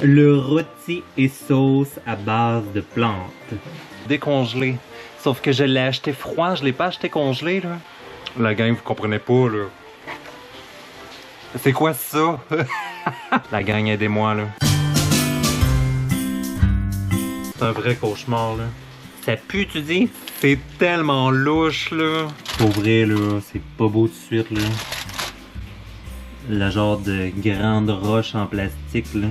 Le rôti et sauce à base de plantes. Décongelé. Sauf que je l'ai acheté froid, je l'ai pas acheté congelé, là. La gang, vous comprenez pas, là. C'est quoi ça? La gang, aidez-moi, là. C'est un vrai cauchemar, là. Ça pue, tu dis? C'est tellement louche, là. Pour vrai, là, c'est pas beau tout de suite, là. Le genre de grande roche en plastique, là.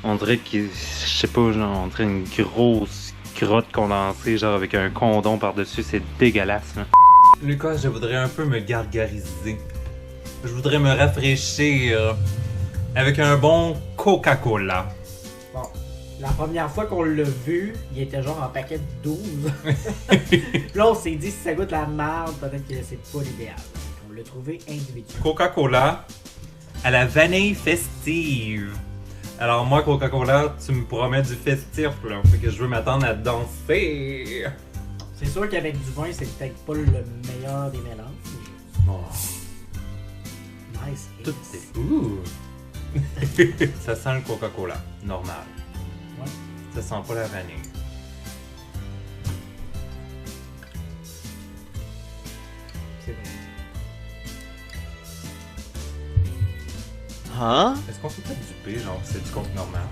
On dirait que, je sais pas, genre, on dirait une grosse crotte condensée, genre avec un condom par-dessus. C'est dégueulasse, là. Lucas, je voudrais un peu me gargariser. Je voudrais me rafraîchir avec un bon Coca-Cola. Bon, la première fois qu'on l'a vu, il était genre en paquet de 12. Là, on s'est dit, si ça goûte la merde, peut-être que c'est pas l'idéal. On l'a trouvé individuel. Coca-Cola à la vanille festive. Alors moi, Coca-Cola, tu me promets du festif, là. Fait que je veux m'attendre à danser. C'est sûr qu'avec du vin, c'est peut-être pas le meilleur des mélanges. Oh. Nice. Tout est... Ouh. Ça sent le Coca-Cola, normal. Ouais. Ça sent pas la vanille. C'est vrai. Hein? Est-ce qu'on s'est pas dupé, genre c'est du Coke normal?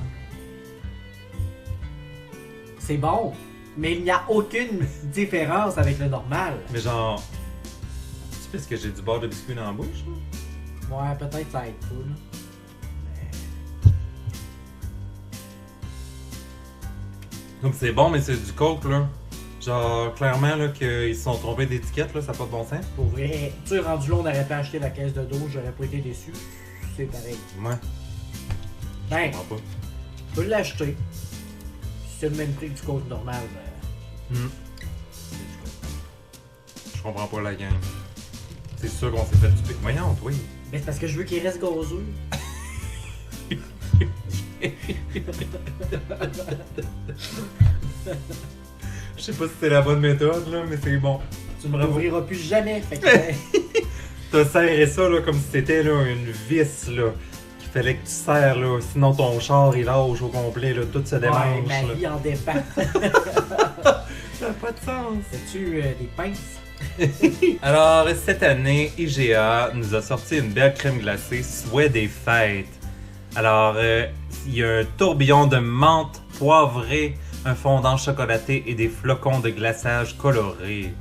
C'est bon, mais il n'y a aucune différence avec le normal. Mais genre... C'est parce que j'ai du beurre de biscuit dans la bouche, là? Ouais, peut-être ça aide pas, là. Comme c'est bon, mais c'est du Coke, là. Genre, clairement, là, qu'ils se sont trompés d'étiquette, là, ça n'a pas de bon sens. Pour vrai, tu sais, rendu là, on n'aurait pas acheté la caisse de dos, j'aurais pas été déçu. C'est pareil. Ouais, Ben, je comprends pas. tu peux l'acheter. Si c'est le même prix que du Coke normal, ben, Hmm. c'est du Coke. Je comprends pas la gang. C'est sûr qu'on s'est fait duper. Voyons, oui. Ben, c'est parce que je veux qu'il reste gazeux. Je sais pas si c'est la bonne méthode, là, mais c'est bon. Tu me rouvriras plus jamais, fait que... T'as serré ça, là, comme si c'était, là, une vis, là. Qu'il fallait que tu serres, là. Sinon, ton char, il lâche au complet, là. Tout se ouais, démange, ma là. vie en dépend. Ça n'a pas de sens. As-tu des pinces? Alors, cette année, IGA nous a sorti une belle crème glacée souhait des fêtes. Alors, il y a un tourbillon de menthe poivrée, un fondant chocolaté et des flocons de glaçage colorés.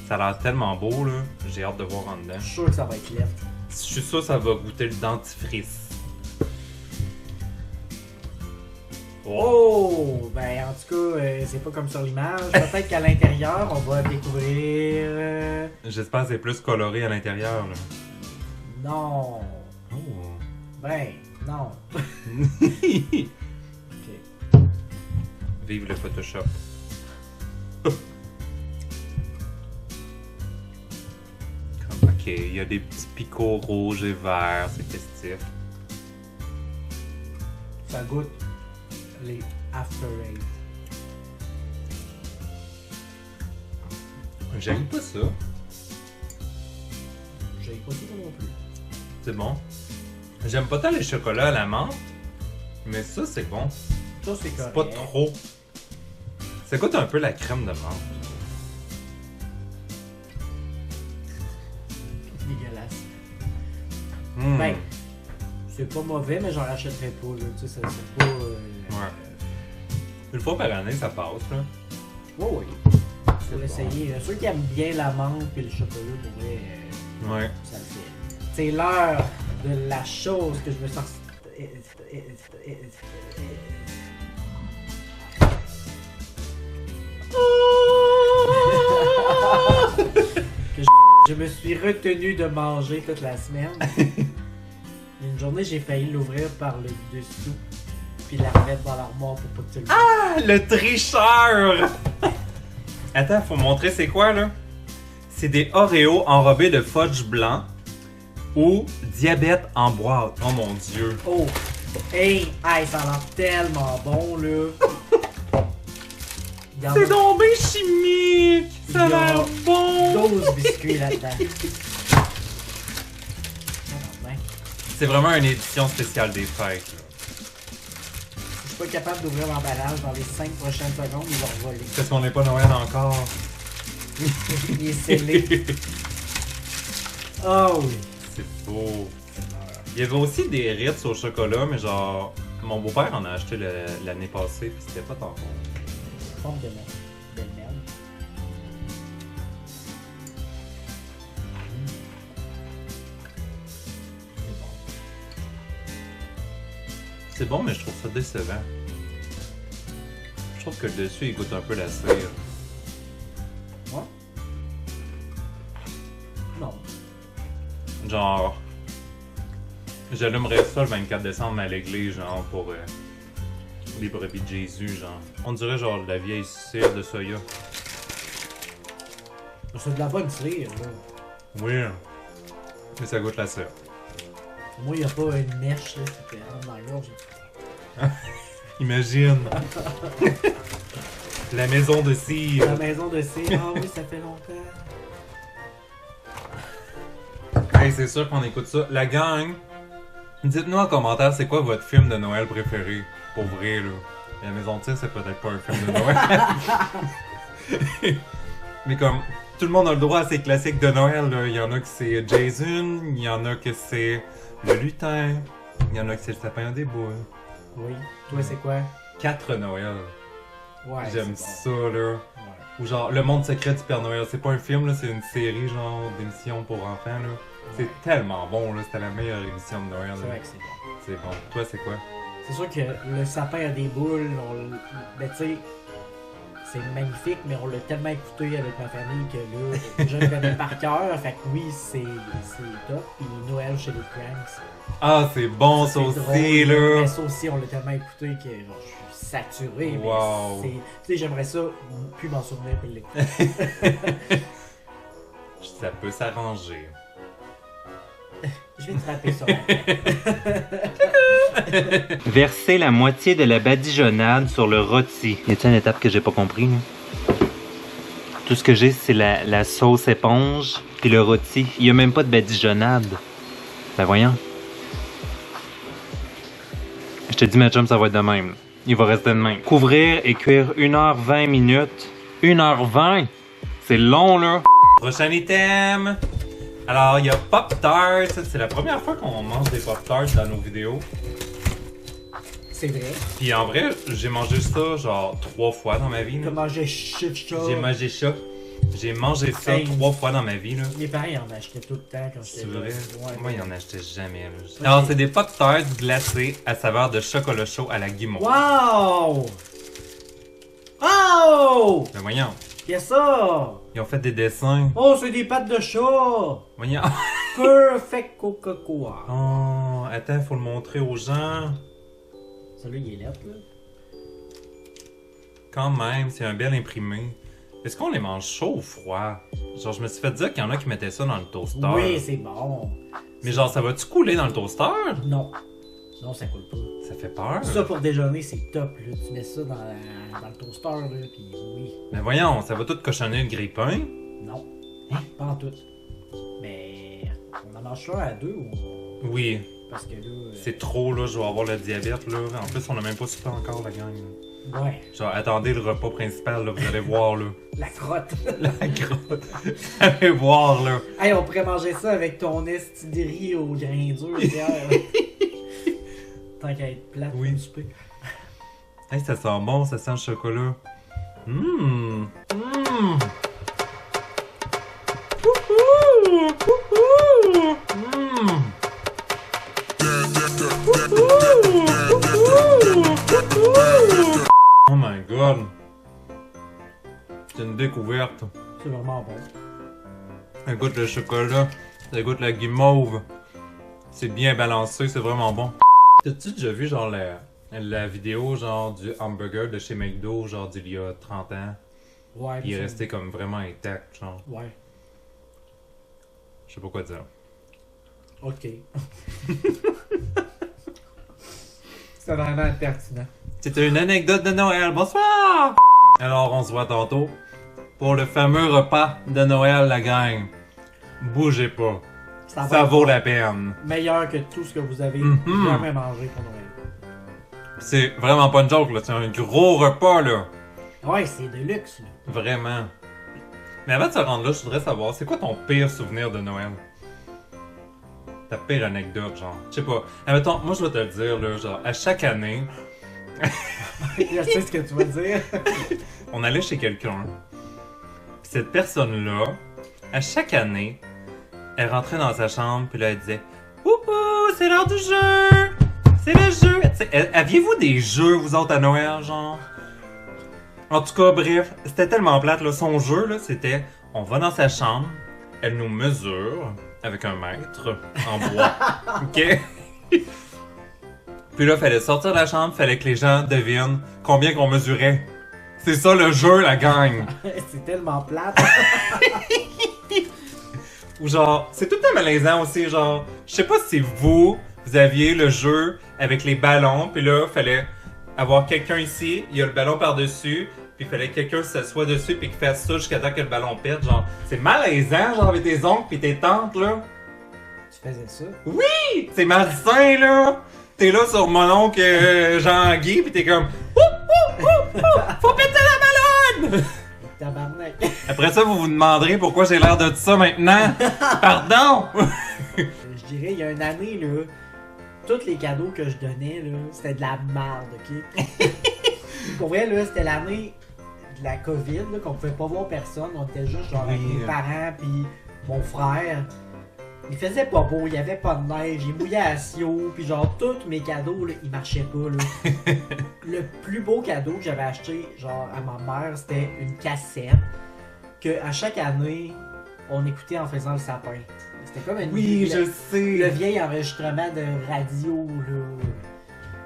Ça a l'air tellement beau, là. J'ai hâte de voir en dedans. Je suis sûr que ça va être left. Je suis sûr que ça va goûter le dentifrice. Oh! Ben, en tout cas, c'est pas comme sur l'image. Peut-être qu'à l'intérieur, on va découvrir... J'espère que c'est plus coloré à l'intérieur, là. Non. Oh. Ben, non. Vive le Photoshop. Ok, il y a des petits picots rouges et verts, c'est festif. Ça goûte les After Eight. J'aime pas ça. J'ai pas ça non plus. C'est bon. J'aime pas tant les chocolats à la menthe, mais ça c'est bon. Ça, c'est correct. C'est pas trop. Ça goûte un peu la crème de menthe. Dégueulasse. Mm. Ben, c'est pas mauvais, mais j'en rachèterais pas, là. Tu sais, ça, c'est pas... Ouais. Une fois par année, ça passe, là. Oui, oui. Faut l'essayer. Ceux qui aiment bien la menthe et le chocolat, pour vrai, Ouais. ça le fait. C'est l'heure de la chose que je me sens... que je me suis retenu de manger toute la semaine. Une journée, j'ai failli l'ouvrir par le dessous, puis la remettre dans l'armoire pour pas que tu le vois. Ah, le tricheur! Attends, faut montrer c'est quoi, là? C'est des Oreos enrobés de fudge blanc ou diabète en boîte. Oh mon Dieu. Oh! Hey! Hey, ça a l'air tellement bon, là! Garde C'est donc bien chimique! Ça a Il y a l'air bon! 12 biscuits là-dedans. Non, ben, C'est vraiment une édition spéciale des fêtes. Là. si je suis pas capable d'ouvrir l'emballage dans les 5 prochaines secondes, ils vont voler. Parce qu'on n'est pas Noël encore. Il est scellé. Oh oui. C'est beau. Il y avait aussi des Ritz au chocolat, mais genre, mon beau-père en a acheté l'année passée, puis c'était pas tant bon. Pompe de merde. Belle merde. C'est bon. C'est bon, mais je trouve ça décevant. Je trouve que le dessus, il goûte un peu la cire. Ouais? Non. Genre, j'allumerais ça le 24 décembre à l'église, genre, pour les brebis de Jésus, genre. On dirait genre de la vieille cire de soya. C'est de la bonne cire, là. Oui, mais ça goûte la cire. Moi, il n'y a pas une mèche, là, qui te rentre dans la gorge. Imagine! La maison de cire! La maison de cire, ah oui, ça fait longtemps. Hey, c'est sûr qu'on écoute ça. La gang, dites-nous en commentaire c'est quoi votre film de Noël préféré. Pour vrai, là. La maison de cire, c'est peut-être pas un film de Noël. Mais comme, tout le monde a le droit à ses classiques de Noël, là. Il y en a que c'est Jason, il y en a que c'est le lutin, il y en a que c'est le sapin à des boules. Oui. Toi, c'est quoi? 4 Noël. Ouais. J'aime c'est ça, là. bon. Ouais. Ou genre, Le Monde secret du Père Noël. C'est pas un film, là, c'est une série, genre, d'émissions pour enfants, là. C'est tellement bon, là. C'était la meilleure émission de Noël. C'est là. vrai que c'est bon. C'est bon. Toi, c'est quoi? C'est sûr que le sapin a des boules, ben tu sais, c'est magnifique, mais on l'a tellement écouté avec ma famille que là, je le connais par cœur, fait que oui, c'est top. Puis Noël chez les Cranks, Ah, c'est bon, ça c'est aussi, drôle, là. mais ça aussi, on l'a tellement écouté que genre, je suis saturé, Wow. mais c'est, tu sais, j'aimerais ça, plus m'en souvenir puis l'écouter. Ça peut s'arranger. Je vais te rappeler ça. Verser la moitié de la badigeonnade sur le rôti. Y a-t-il une étape que j'ai pas compris, là? Tout ce que j'ai, c'est la sauce éponge puis le rôti. Il y a même pas de badigeonnade. Ben voyons. Je te dis, ma chum, ça va être de même. Là. Il va rester de même. Couvrir et cuire 1h20 minutes. 1h20? C'est long, là. Prochain item! Alors, il y a Pop-Tarts. C'est la première fois qu'on mange des Pop-Tarts dans nos vidéos. C'est vrai. Puis en vrai, j'ai mangé ça genre 3 fois dans ma vie. là. T'as mangé shit ça. J'ai mangé ça. J'ai mangé ça Hey. 3 fois dans ma vie. Là. Mes parents ils en achetaient tout le temps quand j'étais C'est vrai? Ouais, Moi, il en achetait jamais. Là. Ouais. Alors, c'est des Pop-Tarts glacés à saveur de chocolat chaud à la guimauve. Wow! Oh! Ben voyons, Qu'est-ce ça? ils ont fait des dessins. Oh, c'est des pattes de chat! Voyons. Perfect Coca-Cola. Oh, attends, faut le montrer aux gens. Celui-là, il est lettre, là. Quand même, c'est un bel imprimé. Est-ce qu'on les mange chaud ou froid? Genre, je me suis fait dire qu'il y en a qui mettaient ça dans le toaster. Oui, c'est bon. Mais genre, ça va-tu couler dans le toaster? Non. Non, ça coule pas. Ça fait peur. Ça, pour déjeuner, c'est top, là. Tu mets ça dans le toaster, là, pis oui. Mais voyons, ça va tout cochonner le grille-pain? Non. Pas en tout. Mais on en mange ça à deux ou... Oui. Parce que là... C'est trop, là, je vais avoir le diabète, là. En plus, on a même pas soupé encore, la gang. là. Ouais. Genre, attendez le repas principal, là, vous allez voir, là. La crotte. La grotte. Vous allez voir, là. Hey, on pourrait manger ça avec ton esti de riz au grain dur, Pierre. Tant qu'à être plate, Oui. comme souper. Hey, ça sent bon, ça sent le chocolat. Hum. Hum. Wouhou! Wouhou! Hum. Oh my god! C'est une découverte. C'est vraiment bon. Ça goûte le chocolat, ça goûte la guimauve. C'est bien balancé, c'est vraiment bon. T'as-tu déjà vu genre la vidéo genre du hamburger de chez McDo genre d'il y a 30 ans? Ouais. Il est mais resté comme vraiment intact, genre. Ouais. Je sais pas quoi dire. Ok. C'est vraiment pertinent. C'était une anecdote de Noël, bonsoir! Alors, on se voit tantôt pour le fameux repas de Noël, la gang. Bougez pas. Ça va Ça être vaut la peine. meilleur que tout ce que vous avez Mhm. jamais mangé pour Noël. C'est vraiment pas une joke, là. C'est un gros repas, là. Ouais, c'est de luxe, là. Vraiment. Mais avant de se rendre là, je voudrais savoir, c'est quoi ton pire souvenir de Noël? Ta pire anecdote, genre. Je sais pas. Admettons, moi, je vais te le dire, là, genre, à chaque année, Je sais ce que tu vas dire. on allait chez quelqu'un. Puis cette personne-là, à chaque année, elle rentrait dans sa chambre, puis là, elle disait « Wouhou, c'est l'heure du jeu! C'est le jeu! » Tu sais, aviez-vous des jeux, vous autres, à Noël, genre? En tout cas, bref, c'était tellement plate, là. Son jeu, là, c'était on va dans sa chambre, elle nous mesure avec un mètre en bois. OK? Puis là, fallait sortir de la chambre, fallait que les gens devinent combien qu'on mesurait. C'est ça le jeu, la gang! C'est tellement plate. Ou genre, c'est tout le temps malaisant aussi, genre, je sais pas si vous aviez le jeu avec les ballons, puis là, fallait avoir quelqu'un ici, il y a le ballon par-dessus, puis il fallait que quelqu'un s'assoie dessus puis qu'il fasse ça jusqu'à temps que le ballon pète, genre, c'est malaisant, genre, avec tes oncles puis tes tantes, là. Tu faisais ça? C'est malsain, là! T'es là sur mon oncle Jean-Guy, pis t'es comme ouh, ouh, ouh, ouh, faut péter la ballonne! Tabarnak. Après ça, vous vous demanderez pourquoi j'ai l'air de ça maintenant. Pardon! Je dirais, il y a une année, là, tous les cadeaux que je donnais, là, c'était de la merde, ok? Pour vrai, là, c'était l'année de la COVID, là, qu'on pouvait pas voir personne. On était juste, genre, avec Oui. mes parents, puis mon frère. Il faisait pas beau, il y avait pas de neige, il mouillait à Sio, puis genre, tous mes cadeaux, là, ils marchaient pas, là. Le plus beau cadeau que j'avais acheté, genre, à ma mère, c'était une cassette que à chaque année, on écoutait en faisant le sapin. C'était comme une Oui, le- je sais. le vieil enregistrement de radio, là.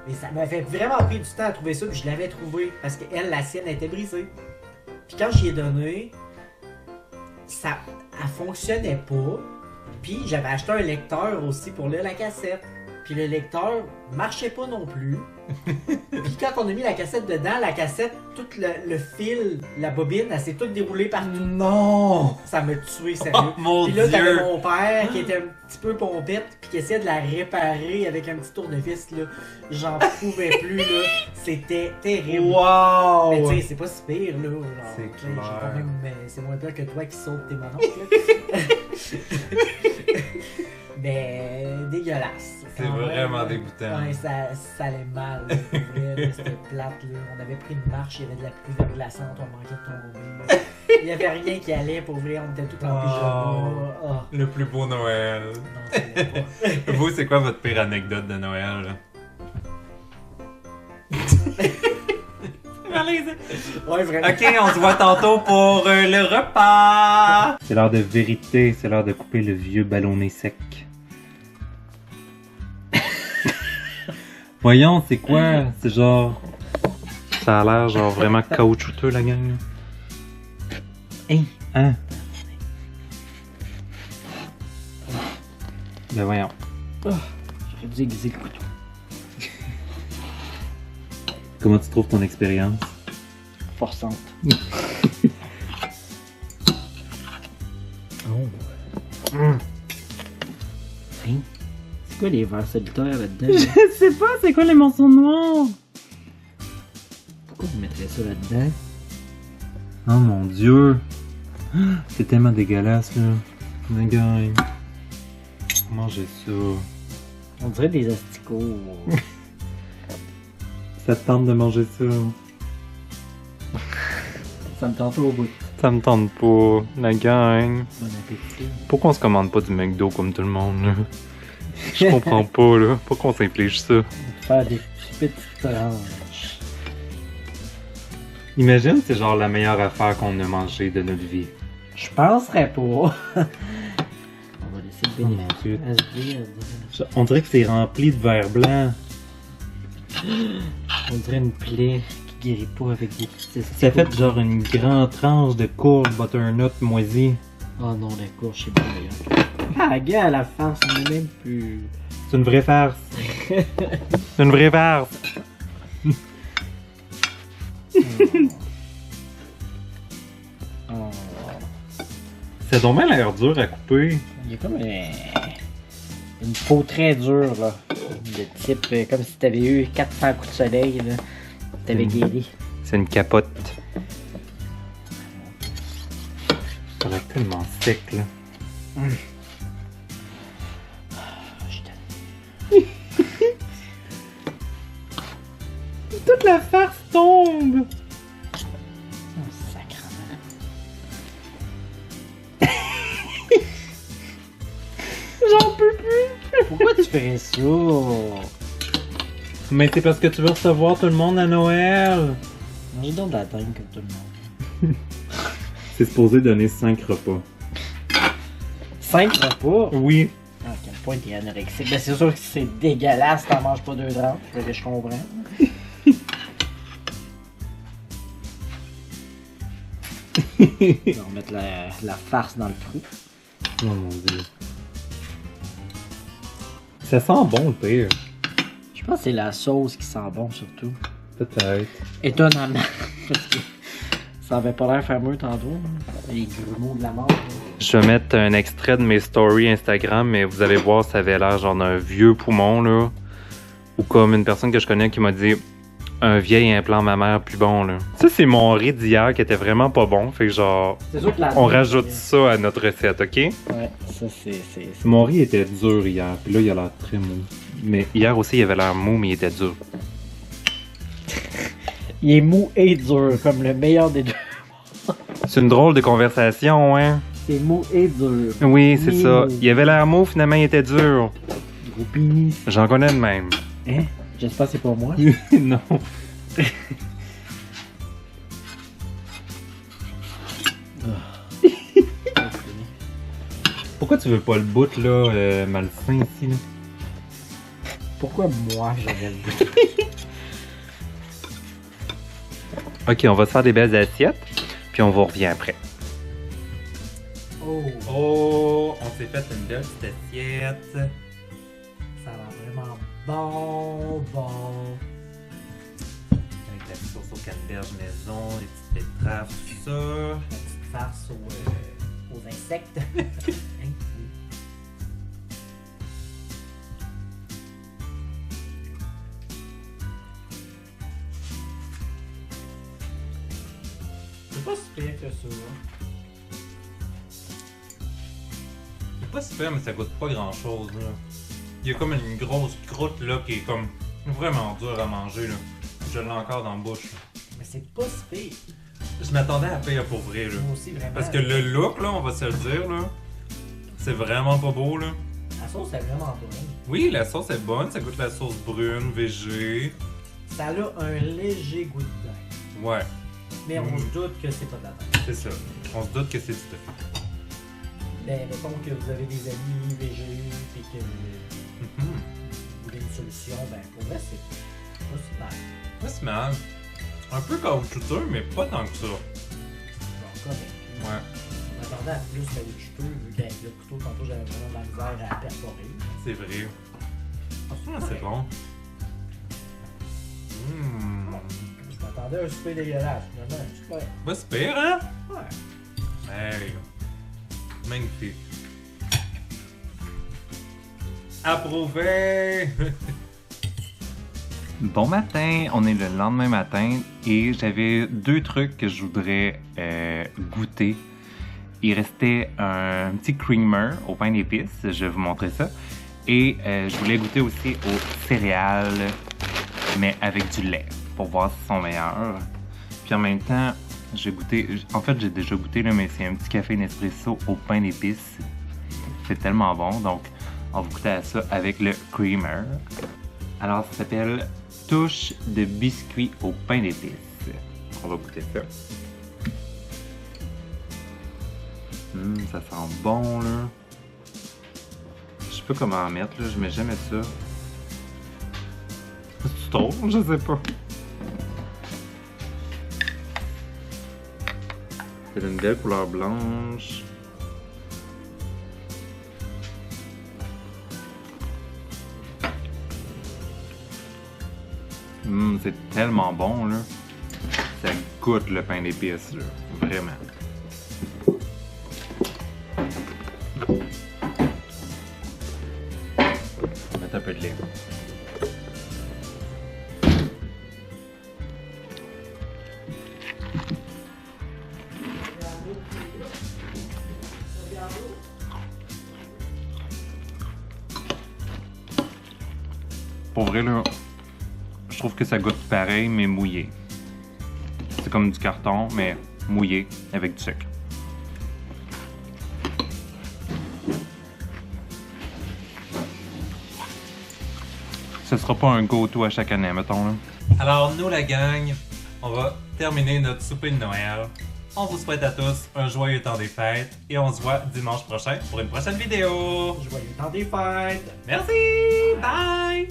Et ça m'a fait vraiment pris du temps à trouver ça, puis je l'avais trouvé, parce qu'elle, la sienne, était brisée. Puis quand j'y ai donné, ça, elle fonctionnait pas. Puis j'avais acheté un lecteur aussi pour lire la cassette. Puis le lecteur marchait pas non plus. Puis quand on a mis la cassette dedans, la cassette, tout le fil, la bobine, elle s'est toute déroulée partout. Non! Ça m'a tué, Oh sérieux. mon Puis là, t'avais Dieu! mon père qui était un petit peu pompette, puis qui essayait de la réparer avec un petit tournevis, là. J'en pouvais plus, là. C'était terrible. Wow! Mais tu sais, c'est pas si pire, là. Genre, C'est tu sais, j'ai clair. quand même, c'est moins pire que toi qui sautes tes mononcles, là. Mais dégueulasse. C'est Quand même, vraiment là. dégoûtant. Ouais, ça allait mal, là, pour vrai, là, c'était plate, là. On avait pris une marche, il y avait de la pluie verglaçante, on manquait de tomber. Il y avait rien qui allait, pour vrai, on était tout en Wow. pyjama. Oh, Le plus beau Noël. non, ça allait pas. Vous, c'est quoi votre pire anecdote de Noël, là? Ouais, vraiment. Ok, on se voit tantôt pour le repas! C'est l'heure de vérité, c'est l'heure de couper le vieux ballonné sec. Voyons, c'est quoi? C'est genre... Ça a l'air genre vraiment caoutchouteux, la gang. Hein? Hein? Ben voyons. J'aurais dû aiguiser le couteau. Comment tu trouves ton expérience? Forçante. Oh. Hein? C'est quoi les vers solitaires là-dedans? là? Je sais pas, c'est quoi les morceaux noirs? Pourquoi vous mettrez ça là-dedans? Oh mon dieu! C'est tellement dégueulasse là. La gang. Mangez ça. On dirait des asticots. Ça te tente de manger ça? Ça me tente pas au bout. Ça me tente pas, la gang. Bon appétit. Pourquoi on se commande pas du McDo comme tout le monde là? Je comprends pas là. Pourquoi on s'inflige ça? Faire des petites tranches. Imagine, c'est genre la meilleure affaire qu'on a mangée de notre vie. Je penserais pas. On va laisser le Oh mon bénéfice Dieu. à ce vide. On dirait que c'est rempli de verre blanc. On dirait une plaie qui guérit pas avec des petits Ça fait genre une grande tranche de courge butternut moisie. Oh non, la courge, c'est bon d'ailleurs. Ah, gars, à la farce, on est même plus. C'est une vraie farce. C'est une vraie farce. C'est donc bien l'air dur à couper. Il y a comme une peau très dure, là. De type, comme si t'avais eu 400 coups de soleil, là. T'avais guéri. C'est une capote. Ça va être tellement sec, là. Toute la farce tombe! Oh, sacrement. J'en peux plus! Pourquoi tu ferais ça? Mais c'est parce que tu veux recevoir tout le monde à Noël! Mange donc de la dingue comme tout le monde. C'est supposé donner 5 repas. 5 repas? Oui. Ah, à quel point t'es anorexique. Ben, c'est sûr que c'est dégueulasse, t'en manges pas 2 grammes. Je comprends. On va mettre la farce dans le trou. Oh mon dieu. Ça sent bon le pire. Je pense que c'est la sauce qui sent bon surtout. Peut-être. Étonnamment. Parce que ça avait pas l'air fameux tantôt. Hein. Les grumeaux de la mort. Je vais mettre un extrait de mes stories Instagram, mais vous allez voir, ça avait l'air genre d'un vieux poumon, là. Ou comme une personne que je connais qui m'a dit un vieil implant mammaire plus bon, là. Ça, c'est mon riz d'hier qui était vraiment pas bon. Fait que genre, C'est sûr que la on rajoute ça à notre recette, ok? Ouais, ça c'est. Mon riz était dur hier, puis là il a l'air très mou. Mais hier aussi, il avait l'air mou, mais il était dur. Il est mou et dur, comme le meilleur des deux. C'est une drôle de conversation, hein? C'est mou et dur. Oui, c'est ça. Mou. Il avait l'air mou, finalement, il était dur. Gros pénis. J'en connais de même. Hein? J'espère que c'est pas moi. Non. Pourquoi tu veux pas le bout là, malsain ici là? Pourquoi moi j'avais le goût? Ok, on va se faire des belles assiettes, puis on vous revient après. Oh, Oh, on s'est fait une belle petite assiette. ça va vraiment bon. Avec la sauce aux canneberges maison, les petites betteraves, tout ça. La petite farce aux insectes. Hein? C'est pas si pire que ça. C'est pas super, mais ça goûte pas grand chose là. Il y a comme une grosse croûte là qui est comme vraiment dure à manger là. Je l'ai encore dans la bouche. Là. Mais c'est pas si pire. Je m'attendais à payer pour vrai là. Moi aussi, vraiment. Parce que le look là, on va se le dire là, c'est vraiment pas beau là. La sauce est vraiment bonne. Oui, la sauce est bonne, ça goûte la sauce brune, végé. Ça a un léger goût de dinde. Ouais, Mais on se doute que c'est pas de la dinde. c'est ça. On se doute que c'est du tofu. Ben, mettons que vous avez des amis végés et que Mhm. vous voulez une solution, ben pour vrai, c'est pas si mal. Pas si mal. Un peu caoutchouteux, mais pas tant que ça. Genre correct. Ouais, Je m'attendais à plus caoutchouteux vu qu'avec le couteau, tantôt j'avais vraiment de la misère à perforer. c'est vrai. Ah, c'est bon. Mmh. Je m'attendais à un souper dégueulasse, finalement, c'est correct. Pas si pire, hein? Ouais. Hey. Magnifique. Approuvé! Bon matin, on est le lendemain matin et j'avais 2 trucs que je voudrais goûter. Il restait un petit creamer au pain d'épices, je vais vous montrer ça. Et je voulais goûter aussi aux céréales, mais avec du lait, pour voir s'ils sont meilleurs. Puis en même temps, j'ai goûté, en fait j'ai déjà goûté là, mais c'est un petit café Nespresso au pain d'épices. C'est tellement bon, donc on va goûter à ça avec le creamer. Alors ça s'appelle touche de biscuit au pain d'épices. On va goûter ça. Ça sent bon là. Je sais pas comment en mettre là, je mets jamais ça. C'est trop, je sais pas. C'est une belle couleur blanche. C'est tellement bon là. Ça goûte le pain d'épices là, vraiment. peu de lait. Pour vrai, là, je trouve que ça goûte pareil, mais mouillé. C'est comme du carton, mais mouillé, avec du sucre. Ce sera pas un go-to à chaque année, mettons, là. Alors, nous, la gang, on va terminer notre souper de Noël. On vous souhaite à tous un joyeux temps des fêtes et on se voit dimanche prochain pour une prochaine vidéo. Joyeux temps des fêtes! Merci! Bye!